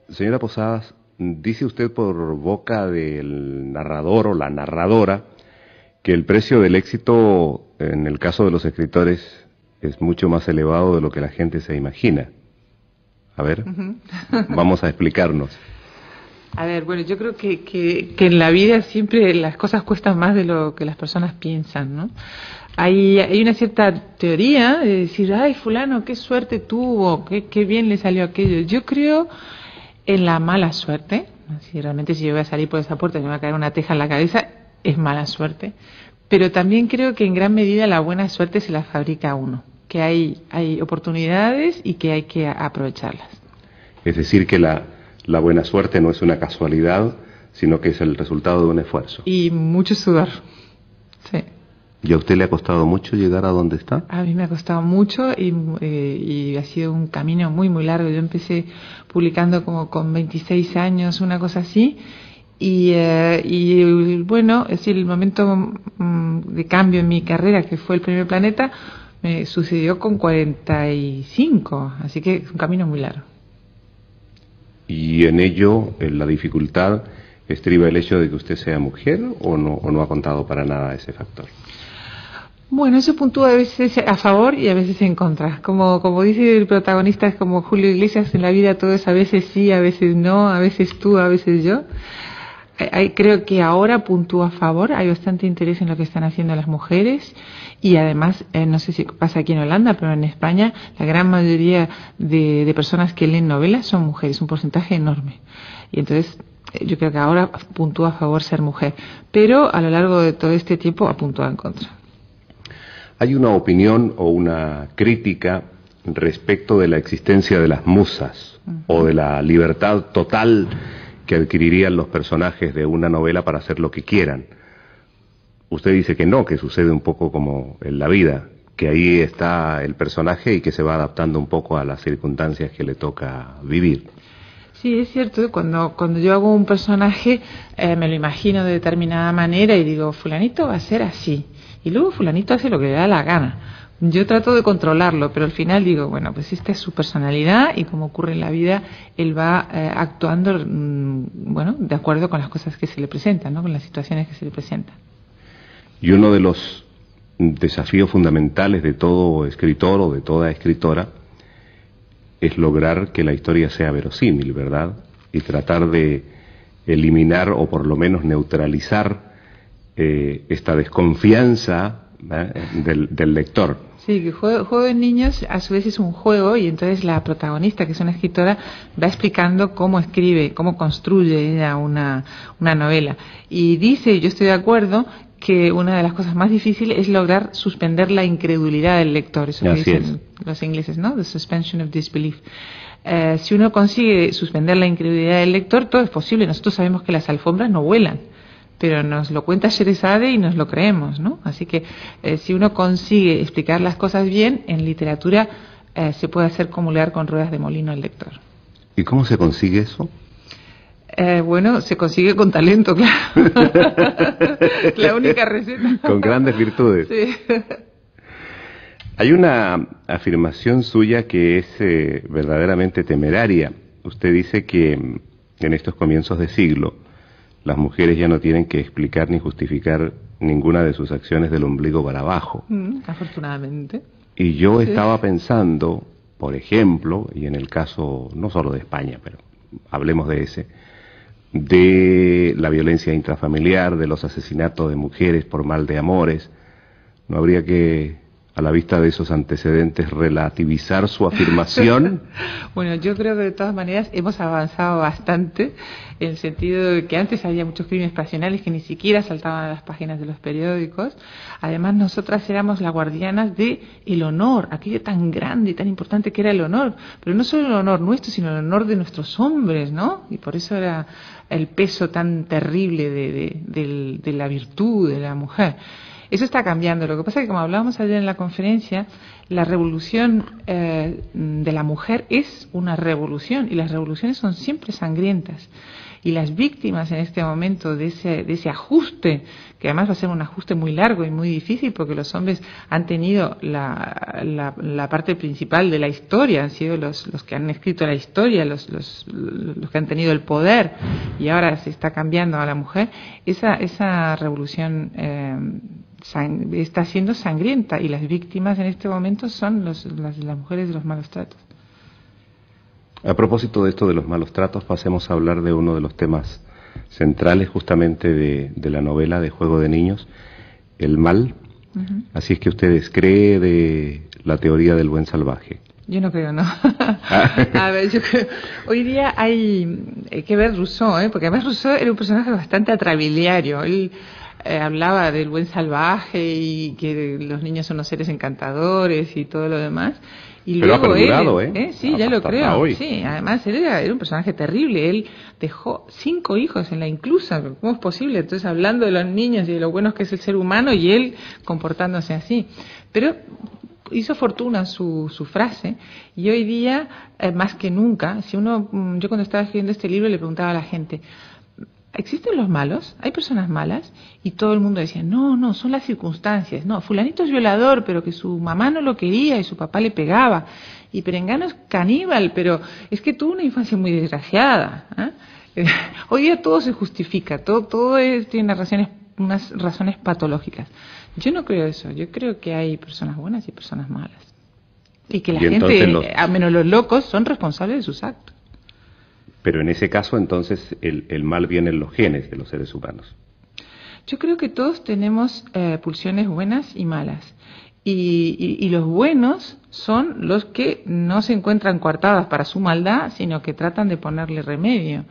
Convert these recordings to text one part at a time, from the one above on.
Señora Posadas, dice usted por boca del narrador o la narradora que el precio del éxito en el caso de los escritores es mucho más elevado de lo que la gente se imagina. A ver, vamos a explicarnos. A ver, bueno, yo creo que en la vida siempre las cosas cuestan más de lo que las personas piensan, ¿no? Hay una cierta teoría de decir, ay, fulano, qué suerte tuvo, qué bien le salió aquello. Yo creo en la mala suerte. Si realmente si yo voy a salir por esa puerta y me va a caer una teja en la cabeza, es mala suerte. Pero también creo que en gran medida la buena suerte se la fabrica uno, que hay oportunidades y que hay que aprovecharlas. Es decir, que la buena suerte no es una casualidad, sino que es el resultado de un esfuerzo. Y mucho sudor, sí. ¿Y a usted le ha costado mucho llegar a donde está? A mí me ha costado mucho y ha sido un camino muy, muy largo. Yo empecé publicando como con 26 años, una cosa así. Y bueno, es decir, el momento de cambio en mi carrera, que fue el Primer Planeta, me sucedió con 45. Así que es un camino muy largo. ¿Y en ello, en la dificultad, estriba el hecho de que usted sea mujer o no ha contado para nada ese factor? Bueno, eso puntúa a veces a favor y a veces en contra. Como dice el protagonista, es como Julio Iglesias, en la vida todo es a veces sí, a veces no, a veces tú, a veces yo. Creo que ahora puntúa a favor, hay bastante interés en lo que están haciendo las mujeres y además, no sé si pasa aquí en Holanda, pero en España la gran mayoría de personas que leen novelas son mujeres, un porcentaje enorme. Y entonces yo creo que ahora puntúa a favor ser mujer, pero a lo largo de todo este tiempo ha puntuado en contra. Hay una opinión o una crítica respecto de la existencia de las musas o de la libertad total que adquirirían los personajes de una novela para hacer lo que quieran. Usted dice que no, que sucede un poco como en la vida, que ahí está el personaje y que se va adaptando un poco a las circunstancias que le toca vivir. Sí, es cierto, cuando yo hago un personaje me lo imagino de determinada manera y digo, fulanito va a ser así, y luego fulanito hace lo que le da la gana. Yo trato de controlarlo, pero al final digo, bueno, pues esta es su personalidad y como ocurre en la vida, él va actuando, bueno, de acuerdo con las cosas que se le presentan, ¿no? Con las situaciones que se le presentan. Y uno de los desafíos fundamentales de todo escritor o de toda escritora es lograr que la historia sea verosímil, ¿verdad? Y tratar de eliminar o por lo menos neutralizar esta desconfianza del lector. Sí, que Juego de Niños a su vez es un juego y entonces la protagonista, que es una escritora, va explicando cómo escribe, cómo construye ella una novela. Y dice, yo estoy de acuerdo, que una de las cosas más difíciles es lograr suspender la incredulidad del lector, eso que dicen los ingleses, ¿no? The suspension of disbelief. Si uno consigue suspender la incredulidad del lector, todo es posible. Nosotros sabemos que las alfombras no vuelan, pero nos lo cuenta Sheresade y nos lo creemos, ¿no? Así que si uno consigue explicar las cosas bien, en literatura se puede hacer comulgar con ruedas de molino al lector. ¿Y cómo se consigue eso? Bueno, se consigue con talento, claro. La única receta. Con grandes virtudes. Sí. Hay una afirmación suya que es verdaderamente temeraria. Usted dice que en estos comienzos de siglo las mujeres ya no tienen que explicar ni justificar ninguna de sus acciones del ombligo para abajo. Afortunadamente. Y yo estaba pensando, por ejemplo, y en el caso no solo de España, pero hablemos de ese, de la violencia intrafamiliar, de los asesinatos de mujeres por mal de amores. ¿No habría que, a la vista de esos antecedentes, relativizar su afirmación? Bueno, yo creo que de todas maneras hemos avanzado bastante, en el sentido de que antes había muchos crímenes pasionales que ni siquiera saltaban a las páginas de los periódicos. Además, nosotras éramos las guardianas de el honor, aquello tan grande y tan importante que era el honor, pero no solo el honor nuestro, sino el honor de nuestros hombres, ¿no? Y por eso era el peso tan terrible de la virtud de la mujer. Eso está cambiando. Lo que pasa es que, como hablábamos ayer en la conferencia, la revolución de la mujer es una revolución, y las revoluciones son siempre sangrientas. Y las víctimas en este momento de ese ajuste, que además va a ser un ajuste muy largo y muy difícil, porque los hombres han tenido la parte principal de la historia, han sido los que han escrito la historia, los que han tenido el poder, y ahora se está cambiando a la mujer. Esa revolución está siendo sangrienta, y las víctimas en este momento son las mujeres de los malos tratos. A propósito de esto de los malos tratos, pasemos a hablar de uno de los temas centrales justamente de la novela de Juego de Niños, el mal. Uh-huh. Así es que ustedes creen de la teoría del buen salvaje. Yo no creo, no. A ver, yo creo, hoy día hay que ver Rousseau, porque además Rousseau era un personaje bastante atrabiliario. Él hablaba del buen salvaje y que los niños son los seres encantadores y todo lo demás. Y pero luego ha perdurado, sí, ya lo creo. Hoy. Sí, además él era un personaje terrible. Él dejó 5 hijos en la inclusa. ¿Cómo es posible? Entonces, hablando de los niños y de lo bueno que es el ser humano, y él comportándose así. Pero hizo fortuna su frase, y hoy día, más que nunca, yo cuando estaba escribiendo este libro le preguntaba a la gente: ¿existen los malos? ¿Hay personas malas? Y todo el mundo decía, no, son las circunstancias. No, fulanito es violador, pero que su mamá no lo quería y su papá le pegaba. Y Perengano es caníbal, pero es que tuvo una infancia muy desgraciada. Hoy día todo se justifica, todo tiene unas razones patológicas. Yo no creo eso, yo creo que hay personas buenas y personas malas. Y que la gente, a menos los locos, son responsables de sus actos. Pero en ese caso, entonces, el mal viene en los genes de los seres humanos. Yo creo que todos tenemos pulsiones buenas y malas. Y los buenos son los que no se encuentran coartadas para su maldad, sino que tratan de ponerle remedio.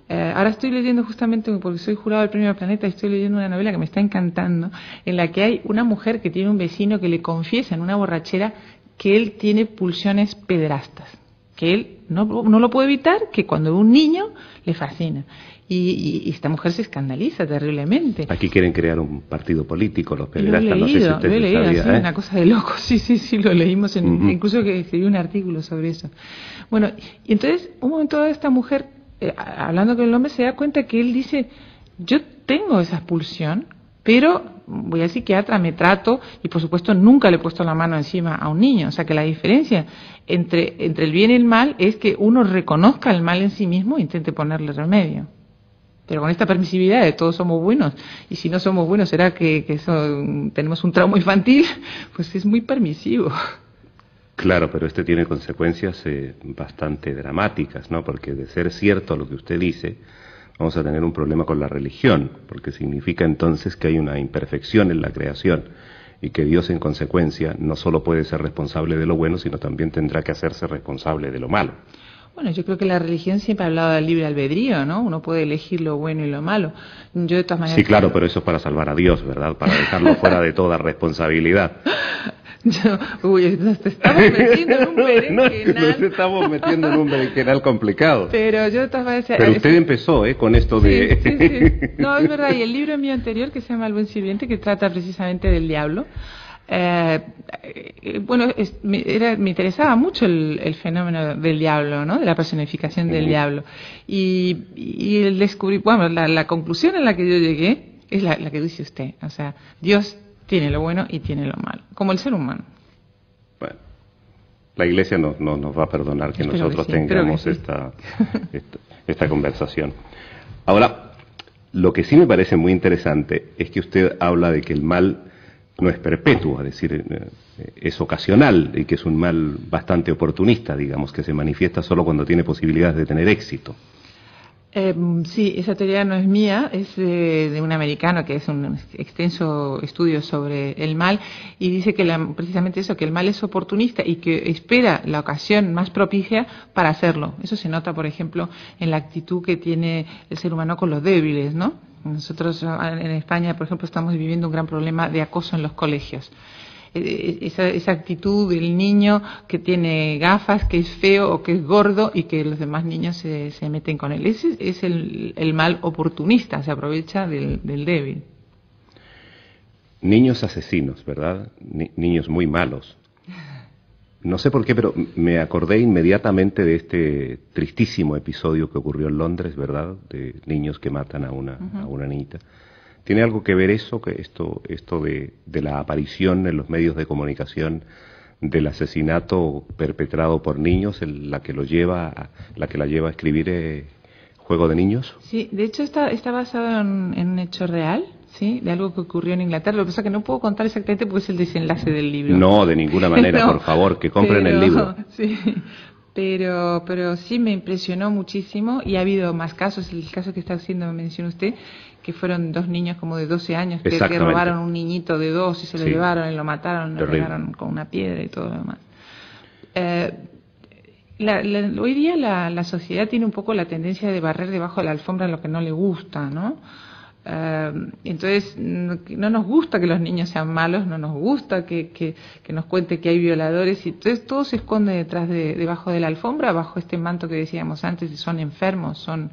Ahora estoy leyendo, justamente porque soy jurado del Premio Planeta, estoy leyendo una novela que me está encantando, en la que hay una mujer que tiene un vecino que le confiesa en una borrachera que él tiene pulsiones pederastas, que él no lo puede evitar, que cuando ve un niño le fascina. Y esta mujer se escandaliza terriblemente. Aquí quieren crear un partido político, los pederastas. Lo he leído, no sé si usted sabía, sí, una cosa de locos. Sí, lo leímos, incluso que escribí un artículo sobre eso. Bueno, y entonces, un momento dado, esta mujer, hablando con el hombre, se da cuenta que él dice: yo tengo esa expulsión, pero voy al psiquiatra, me trato, y por supuesto nunca le he puesto la mano encima a un niño. O sea que la diferencia entre el bien y el mal es que uno reconozca el mal en sí mismo e intente ponerle remedio. Pero con esta permisividad de todos somos buenos, y si no somos buenos será que tenemos un trauma infantil, pues es muy permisivo. Claro, pero tiene consecuencias bastante dramáticas, ¿no? Porque de ser cierto lo que usted dice, vamos a tener un problema con la religión, porque significa entonces que hay una imperfección en la creación, y que Dios en consecuencia no solo puede ser responsable de lo bueno, sino también tendrá que hacerse responsable de lo malo. Bueno, yo creo que la religión siempre ha hablado del libre albedrío, ¿no? Uno puede elegir lo bueno y lo malo. Yo de todas maneras... Sí, claro, pero eso es para salvar a Dios, ¿verdad? Para dejarlo fuera de toda responsabilidad. Nos estamos metiendo en un berenjenal. Nos estamos metiendo en un berenjenal complicado. Pero yo de todas maneras... Pero usted empezó, con esto de... Sí. No, es verdad, y el libro mío anterior, que se llama El buen sirviente, que trata precisamente del diablo, me interesaba mucho el fenómeno del diablo, ¿no? De la personificación del diablo. Y el descubrir, la conclusión en la que yo llegué es la que dice usted. O sea, Dios tiene lo bueno y tiene lo malo, como el ser humano. Bueno, la Iglesia no nos va a perdonar que nosotros tengamos esta conversación. Ahora, lo que sí me parece muy interesante es que usted habla de que el mal no es perpetuo, es decir, es ocasional, y que es un mal bastante oportunista, digamos, que se manifiesta solo cuando tiene posibilidades de tener éxito. Sí, esa teoría no es mía, es de un americano que hace un extenso estudio sobre el mal, y dice que precisamente eso, que el mal es oportunista y que espera la ocasión más propicia para hacerlo. Eso se nota, por ejemplo, en la actitud que tiene el ser humano con los débiles, ¿no? Nosotros en España, por ejemplo, estamos viviendo un gran problema de acoso en los colegios. Esa actitud del niño que tiene gafas, que es feo o que es gordo, y que los demás niños se meten con él. Ese es el mal oportunista, se aprovecha del débil. Niños asesinos, ¿verdad? Niños muy malos. No sé por qué, pero me acordé inmediatamente de este tristísimo episodio que ocurrió en Londres, ¿verdad? De niños que matan a una niñita. ¿Tiene algo que ver eso, que esto de la aparición en los medios de comunicación del asesinato perpetrado por niños, la que la lleva a escribir Juego de Niños? Sí, de hecho está basado en un hecho real, ¿sí? De algo que ocurrió en Inglaterra. Lo que pasa es que no puedo contar exactamente porque es el desenlace del libro. No, de ninguna manera, No, por favor, que compren el libro. Sí, pero sí me impresionó muchísimo, y ha habido más casos. El caso que está haciendo mención usted, que fueron 2 niños como de 12 años que robaron un niñito de 2 y se lo llevaron y lo mataron, lo pegaron con una piedra y todo lo demás. Hoy día la sociedad tiene un poco la tendencia de barrer debajo de la alfombra lo que no le gusta, ¿no? Entonces no nos gusta que los niños sean malos, no nos gusta que nos cuente que hay violadores, y entonces todo se esconde debajo de la alfombra, bajo este manto que decíamos antes, son enfermos, son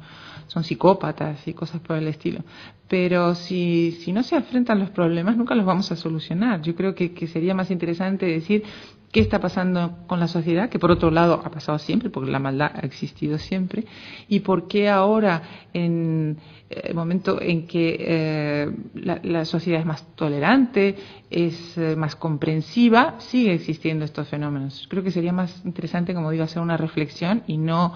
psicópatas y cosas por el estilo. Pero si no se enfrentan los problemas, nunca los vamos a solucionar. Yo creo que sería más interesante decir qué está pasando con la sociedad, que por otro lado ha pasado siempre, porque la maldad ha existido siempre, y por qué ahora, en el momento en que la sociedad es más tolerante, es más comprensiva, sigue existiendo estos fenómenos. Creo que sería más interesante, como digo, hacer una reflexión y no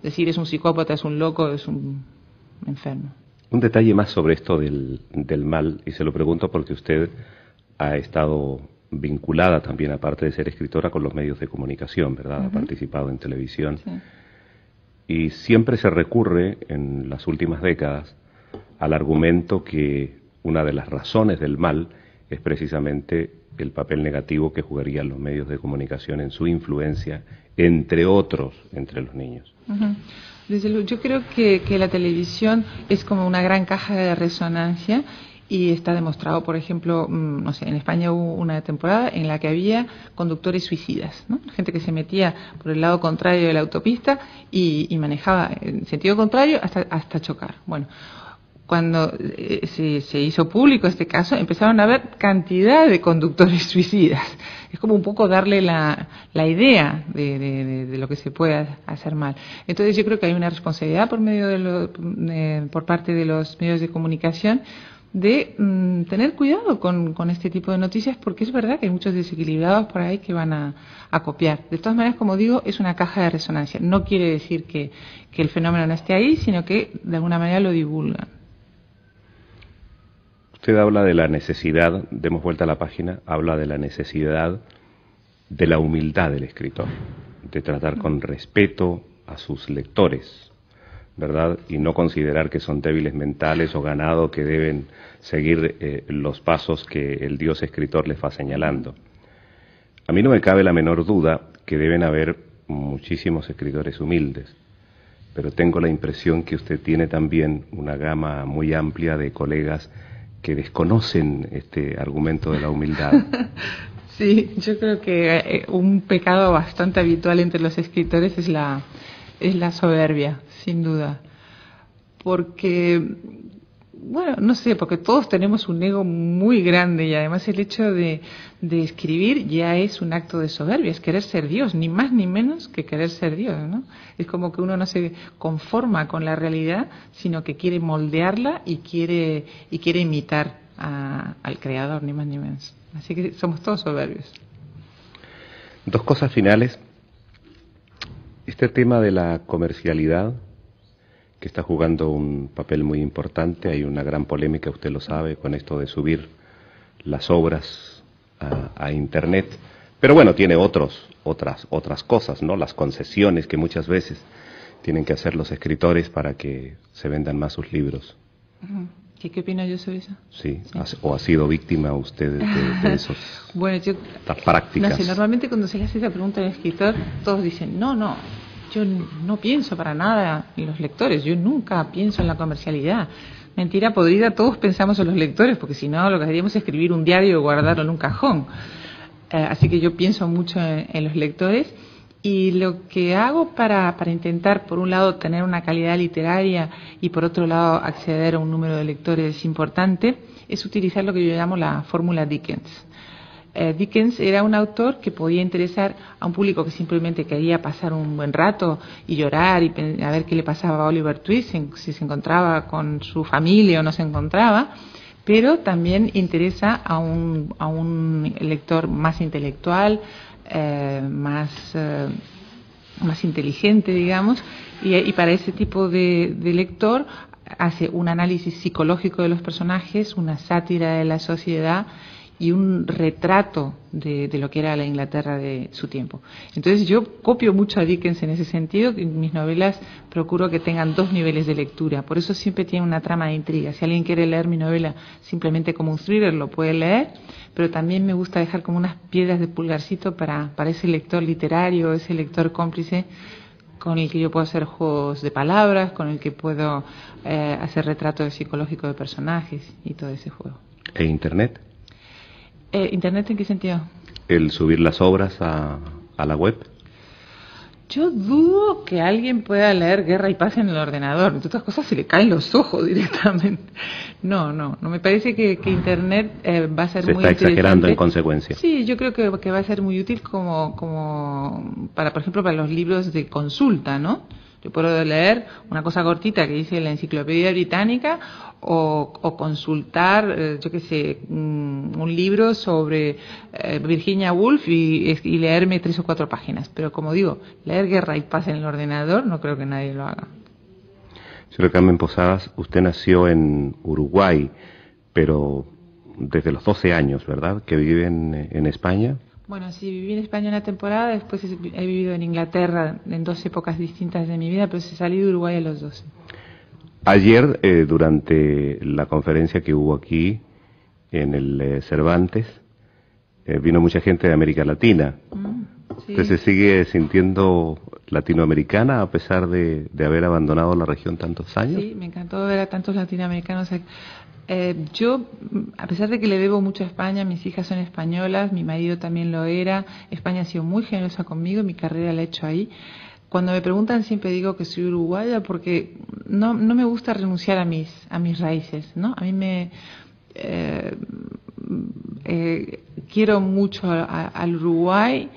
decir es un psicópata, es un loco, es un enfermo. Un detalle más sobre esto del mal, y se lo pregunto porque usted ha estado vinculada también, aparte de ser escritora, con los medios de comunicación, ¿verdad? Ha participado en televisión. Sí. Y siempre se recurre, en las últimas décadas, al argumento que una de las razones del mal es precisamente el papel negativo que jugarían los medios de comunicación en su influencia, entre otros, entre los niños. Desde luego, yo creo que la televisión es como una gran caja de resonancia. Y está demostrado, por ejemplo, no sé, en España hubo una temporada en la que había conductores suicidas, ¿no? Gente que se metía por el lado contrario de la autopista y manejaba en sentido contrario hasta chocar. Bueno, cuando se hizo público este caso, empezaron a haber cantidad de conductores suicidas. Es como un poco darle la idea de lo que se puede hacer mal. Entonces yo creo que hay una responsabilidad por parte de los medios de comunicación de tener cuidado con este tipo de noticias, porque es verdad que hay muchos desequilibrados por ahí que van a copiar. De todas maneras, como digo, es una caja de resonancia. No quiere decir que el fenómeno no esté ahí, sino que de alguna manera lo divulgan. Usted habla de la necesidad, demos vuelta a la página, habla de la necesidad de la humildad del escritor, de tratar con respeto a sus lectores, ¿verdad? Y no considerar que son débiles mentales o ganado que deben seguir los pasos que el Dios escritor les va señalando. A mí no me cabe la menor duda que deben haber muchísimos escritores humildes, pero tengo la impresión que usted tiene también una gama muy amplia de colegas que desconocen este argumento de la humildad. Sí, yo creo que un pecado bastante habitual entre los escritores es la soberbia, sin duda. Porque, bueno, no sé, porque todos tenemos un ego muy grande, y además el hecho de escribir ya es un acto de soberbia, es querer ser Dios, ni más ni menos que querer ser Dios, ¿no? Es como que uno no se conforma con la realidad, sino que quiere moldearla y quiere imitar al Creador, ni más ni menos. Así que somos todos soberbios. 2 cosas finales. Este tema de la comercialidad, que está jugando un papel muy importante, hay una gran polémica, usted lo sabe, con esto de subir las obras a Internet, pero bueno, tiene otras cosas, ¿no? Las concesiones que muchas veces tienen que hacer los escritores para que se vendan más sus libros. ¿Qué opina yo sobre eso? Sí. ¿O ha sido víctima usted de esos, bueno, estas prácticas? No sé, normalmente cuando se le hace esa pregunta al escritor, todos dicen, no, yo no pienso para nada en los lectores, yo nunca pienso en la comercialidad. Mentira podrida, todos pensamos en los lectores, porque si no, lo que haríamos es escribir un diario y guardarlo en un cajón. Así que yo pienso mucho en los lectores. Y lo que hago para intentar, por un lado, tener una calidad literaria y por otro lado, acceder a un número de lectores importante, es utilizar lo que yo llamo la fórmula Dickens. Dickens era un autor que podía interesar a un público que simplemente quería pasar un buen rato y llorar y a ver qué le pasaba a Oliver Twist, si se encontraba con su familia o no se encontraba, pero también interesa a un lector más intelectual, más inteligente, digamos, y para ese tipo de lector hace un análisis psicológico de los personajes, una sátira de la sociedad y un retrato de lo que era la Inglaterra de su tiempo. Entonces yo copio mucho a Dickens en ese sentido. En mis novelas procuro que tengan 2 niveles de lectura, por eso siempre tiene una trama de intriga. Si alguien quiere leer mi novela simplemente como un thriller, lo puede leer, pero también me gusta dejar como unas piedras de pulgarcito para ese lector literario, ese lector cómplice, con el que yo puedo hacer juegos de palabras, con el que puedo hacer retratos psicológicos de personajes y todo ese juego. ¿E Internet? ¿Internet en qué sentido? El subir las obras a la web. Yo dudo que alguien pueda leer Guerra y Paz en el ordenador. Entre otras cosas se le caen los ojos directamente. No me parece que Internet va a ser muy útil. Se está exagerando en consecuencia. Sí, yo creo que va a ser muy útil como para, por ejemplo, para los libros de consulta, ¿no? Yo puedo leer una cosa cortita que dice la Enciclopedia Británica o consultar, yo qué sé, un libro sobre Virginia Woolf y leerme 3 o 4 páginas. Pero como digo, leer Guerra y Paz en el ordenador no creo que nadie lo haga. Señora Carmen Posadas, usted nació en Uruguay, pero desde los 12 años, ¿verdad?, que vive en España. Bueno, sí, viví en España una temporada, después he vivido en Inglaterra en 2 épocas distintas de mi vida, pero salí de Uruguay a los 12. Ayer, durante la conferencia que hubo aquí en el Cervantes, vino mucha gente de América Latina. Sí. ¿Usted se sigue sintiendo latinoamericana a pesar de haber abandonado la región tantos años? Sí, me encantó ver a tantos latinoamericanos. Yo, a pesar de que le debo mucho a España, mis hijas son españolas, mi marido también lo era, España ha sido muy generosa conmigo, mi carrera la he hecho ahí. Cuando me preguntan siempre digo que soy uruguaya porque no me gusta renunciar a mis raíces, ¿no? A mí quiero mucho al Uruguay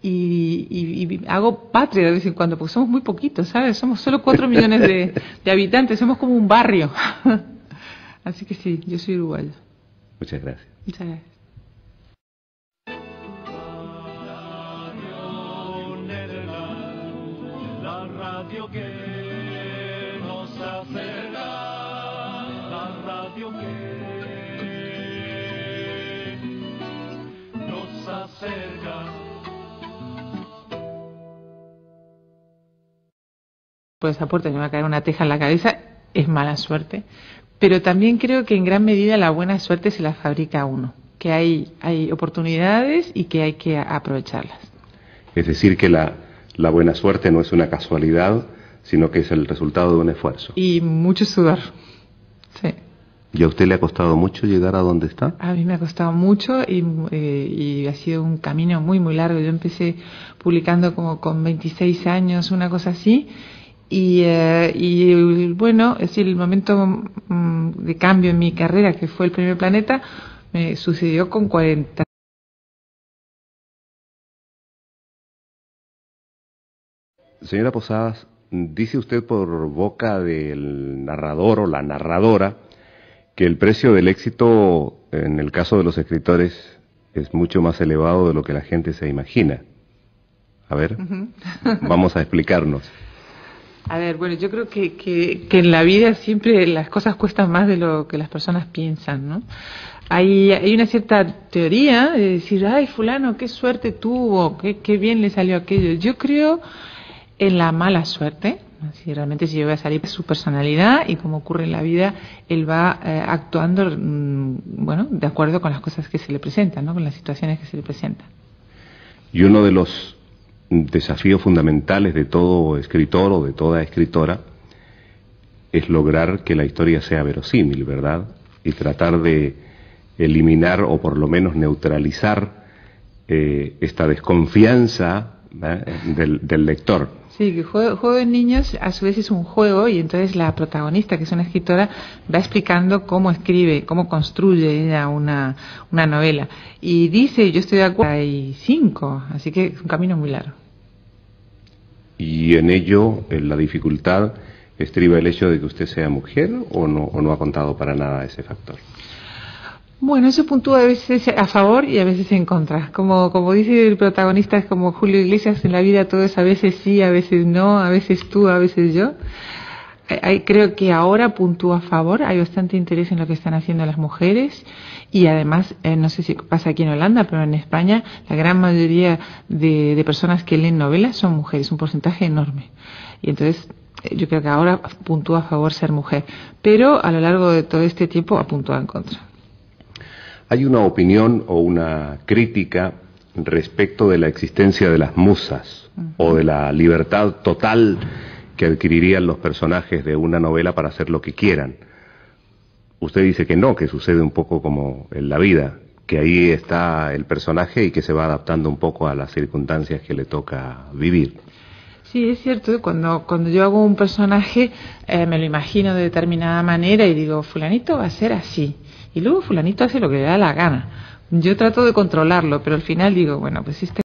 y hago patria de vez en cuando, porque somos muy poquitos, ¿sabes? Somos solo 4 millones de habitantes, somos como un barrio. Así que sí, yo soy uruguayo. Muchas gracias. Muchas gracias. La radio que nos acerca, la radio que nos acerca. Por esa puerta me va a caer una teja en la cabeza, es mala suerte. Pero también creo que en gran medida la buena suerte se la fabrica uno, que hay oportunidades y que hay que aprovecharlas. Es decir, que la buena suerte no es una casualidad, sino que es el resultado de un esfuerzo. Y mucho sudor, sí. ¿Y a usted le ha costado mucho llegar a donde está? A mí me ha costado mucho y ha sido un camino muy, muy largo. Yo empecé publicando como con 26 años, una cosa así. Y bueno, es decir, el momento de cambio en mi carrera, que fue el Primer Planeta, me sucedió con 40. Señora Posadas, dice usted por boca del narrador o la narradora que el precio del éxito, en el caso de los escritores, es mucho más elevado de lo que la gente se imagina. A ver, vamos a explicarnos. A ver, bueno, yo creo que en la vida siempre las cosas cuestan más de lo que las personas piensan, ¿no? Hay una cierta teoría de decir, ay, fulano, qué suerte tuvo, qué bien le salió aquello. Yo creo en la mala suerte. Si realmente si yo voy a salir de su personalidad y como ocurre en la vida, él va actuando, bueno, de acuerdo con las cosas que se le presentan, ¿no? Con las situaciones que se le presentan. Y uno de los desafíos fundamentales de todo escritor o de toda escritora es lograr que la historia sea verosímil, ¿verdad? Y tratar de eliminar o por lo menos neutralizar esta desconfianza del lector. Sí, que Juego de Niños a su vez es un juego y entonces la protagonista, que es una escritora, va explicando cómo escribe, cómo construye ella una novela. Y dice, yo estoy de acuerdo, hay 5, así que es un camino muy largo. Y en ello, en la dificultad, ¿estriba el hecho de que usted sea mujer o no ha contado para nada ese factor? Bueno, eso puntúa a veces a favor y a veces en contra. Como dice el protagonista, es como Julio Iglesias, en la vida todo es a veces sí, a veces no, a veces tú, a veces yo. Creo que ahora puntúa a favor, hay bastante interés en lo que están haciendo las mujeres y además, no sé si pasa aquí en Holanda, pero en España la gran mayoría de personas que leen novelas son mujeres, un porcentaje enorme. Y entonces yo creo que ahora puntúa a favor ser mujer, pero a lo largo de todo este tiempo ha puntuado en contra. Hay una opinión o una crítica respecto de la existencia de las musas o de la libertad total que adquirirían los personajes de una novela para hacer lo que quieran. Usted dice que no, que sucede un poco como en la vida, que ahí está el personaje y que se va adaptando un poco a las circunstancias que le toca vivir. Sí, es cierto, cuando yo hago un personaje me lo imagino de determinada manera y digo, fulanito va a ser así. Y luego fulanito hace lo que le da la gana. Yo trato de controlarlo, pero al final digo, bueno, pues